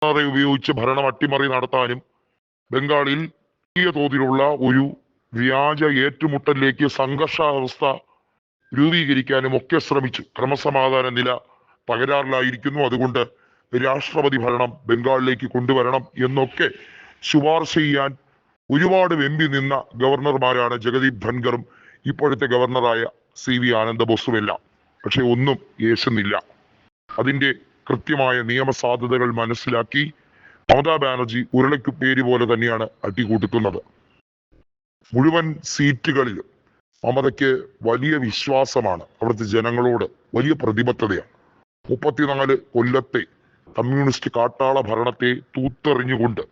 ഉപയോഗിച്ച് ഭരണം അട്ടിമറി നടത്താനും ബംഗാളിൽ വലിയ തോതിലുള്ള ഒരു വ്യാജ ഏറ്റുമുട്ടലിലേക്ക് സംഘർഷാവസ്ഥ രൂപീകരിക്കാനും ഒക്കെ ശ്രമിച്ചു. ക്രമസമാധാന നില തകരാറിലായിരിക്കുന്നു, അതുകൊണ്ട് രാഷ്ട്രപതി ഭരണം ബംഗാളിലേക്ക് കൊണ്ടുവരണം എന്നൊക്കെ ശുപാർശ ചെയ്യാൻ ഒരുപാട് വെമ്പി നിന്ന ഗവർണർമാരാണ് ജഗദീപ് ധൻഖറും ഇപ്പോഴത്തെ ഗവർണറായ CV ആനന്ദ ബോസുമെല്ലാം. പക്ഷെ ഒന്നും യേശുന്നില്ല. അതിന്റെ കൃത്യമായ നിയമസാധ്യതകൾ മനസ്സിലാക്കി മമതാ ബാനർജി ഉരുളക്കുപ്പേരി പോലെ തന്നെയാണ് അട്ടിക്കൂട്ടുന്നത്. മുഴുവൻ സീറ്റുകളിലും മമതയ്ക്ക് വലിയ വിശ്വാസമാണ്, അവിടുത്തെ ജനങ്ങളോട് വലിയ പ്രതിബദ്ധതയാണ്. 34 കൊല്ലത്തെ കമ്മ്യൂണിസ്റ്റ് കാട്ടാള ഭരണത്തെ തൂത്തെറിഞ്ഞുകൊണ്ട്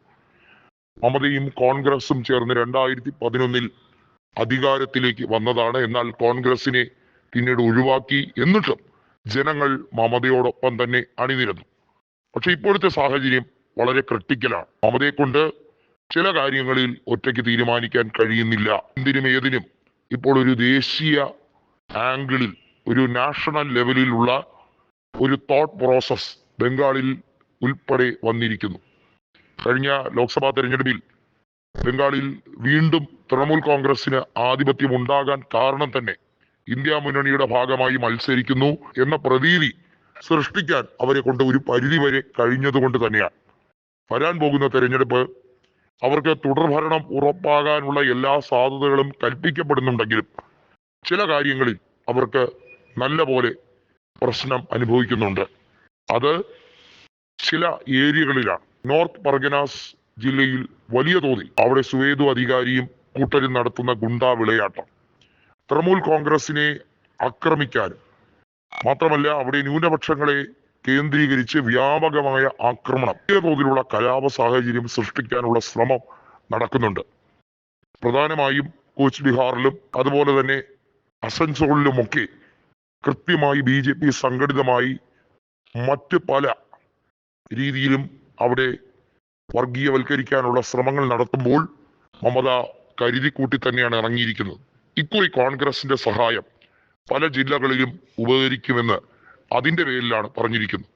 മമതയും കോൺഗ്രസും ചേർന്ന് 2011 അധികാരത്തിലേക്ക് വന്നതാണ്. എന്നാൽ കോൺഗ്രസിനെ പിന്നീട് ഒഴിവാക്കി. എന്നിട്ടും ജനങ്ങൾ മമതയോടൊപ്പം തന്നെ അണിനിരന്നു. പക്ഷെ ഇപ്പോഴത്തെ സാഹചര്യം വളരെ ക്രിട്ടിക്കലാണ്. മമതയെ കൊണ്ട് ചില കാര്യങ്ങളിൽ ഒറ്റയ്ക്ക് തീരുമാനിക്കാൻ കഴിയുന്നില്ല. എന്തിനും ഏതിനും ഇപ്പോൾ ഒരു ദേശീയ ആംഗിളിൽ, ഒരു നാഷണൽ ലെവലിലുള്ള ഒരു തോട്ട് പ്രോസസ് ബംഗാളിൽ ഉൾപ്പെടെ വന്നിരിക്കുന്നു. കഴിഞ്ഞ ലോക്സഭാ തെരഞ്ഞെടുപ്പിൽ ബംഗാളിൽ വീണ്ടും തൃണമൂൽ കോൺഗ്രസിന് ആധിപത്യം ഉണ്ടാകാൻ കാരണം തന്നെ ഇന്ത്യ മുന്നണിയുടെ ഭാഗമായി മത്സരിക്കുന്നു എന്ന പ്രതീതി സൃഷ്ടിക്കാൻ അവരെ കൊണ്ട് ഒരു പരിധിവരെ കഴിഞ്ഞതുകൊണ്ട് തന്നെയാണ്. വരാൻ പോകുന്ന തെരഞ്ഞെടുപ്പ് അവർക്ക് തുടർഭരണം ഉറപ്പാകാനുള്ള എല്ലാ സാധ്യതകളും കൽപ്പിക്കപ്പെടുന്നുണ്ടെങ്കിലും ചില കാര്യങ്ങളിൽ അവർക്ക് നല്ല പോലെ പ്രശ്നം അനുഭവിക്കുന്നുണ്ട്. അത് ചില ഏരിയകളിലാണ്. നോർത്ത് പർഗനാസ് ജില്ലയിൽ വലിയ തോതിൽ അവിടെ സുവേദു അധികാരിയും കൂട്ടരും നടത്തുന്ന ഗുണ്ടാ വിളയാട്ടം തൃണമൂൽ കോൺഗ്രസിനെ ആക്രമിക്കാനും മാത്രമല്ല അവിടെ ന്യൂനപക്ഷങ്ങളെ കേന്ദ്രീകരിച്ച് വ്യാപകമായ ആക്രമണം, വലിയ തോതിലുള്ള കലാപ സാഹചര്യം സൃഷ്ടിക്കാനുള്ള ശ്രമം നടക്കുന്നുണ്ട്. പ്രധാനമായും കൂച്ച് ബിഹാറിലും അതുപോലെ തന്നെ അസൻസോളിലുമൊക്കെ കൃത്യമായി BJP സംഘടിതമായി മറ്റ് പല രീതിയിലും അവിടെ വർഗീയവൽക്കരിക്കാനുള്ള ശ്രമങ്ങൾ നടത്തുമ്പോൾ മമത കരുതിക്കൂട്ടി തന്നെയാണ് ഇറങ്ങിയിരിക്കുന്നത്. ഇക്കുറി കോൺഗ്രസിന്റെ സഹായം പല ജില്ലകളിലും ഉപകരിക്കുമെന്ന് അതിന്റെ പേരിലാണ് പറഞ്ഞിരിക്കുന്നത്.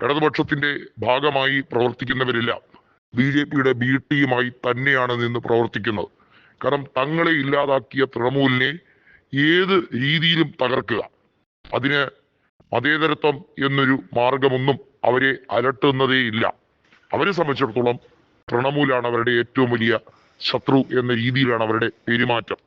ഇടതുപക്ഷത്തിന്റെ ഭാഗമായി പ്രവർത്തിക്കുന്നവരെല്ലാം BJPയുടെ B ടീമായി തന്നെയാണ് നിന്ന് പ്രവർത്തിക്കുന്നത്. കാരണം തങ്ങളെ ഇല്ലാതാക്കിയ തൃണമൂലിനെ ഏത് രീതിയിലും തകർക്കുക, അതിന് മതേതരത്വം എന്നൊരു മാർഗമൊന്നും അവരെ അലട്ടുന്നതേ ഇല്ല. അവരെ സംബന്ധിച്ചിടത്തോളം തൃണമൂലാണ് അവരുടെ ഏറ്റവും വലിയ ശത്രു എന്ന രീതിയിലാണ് അവരുടെ പെരുമാറ്റം.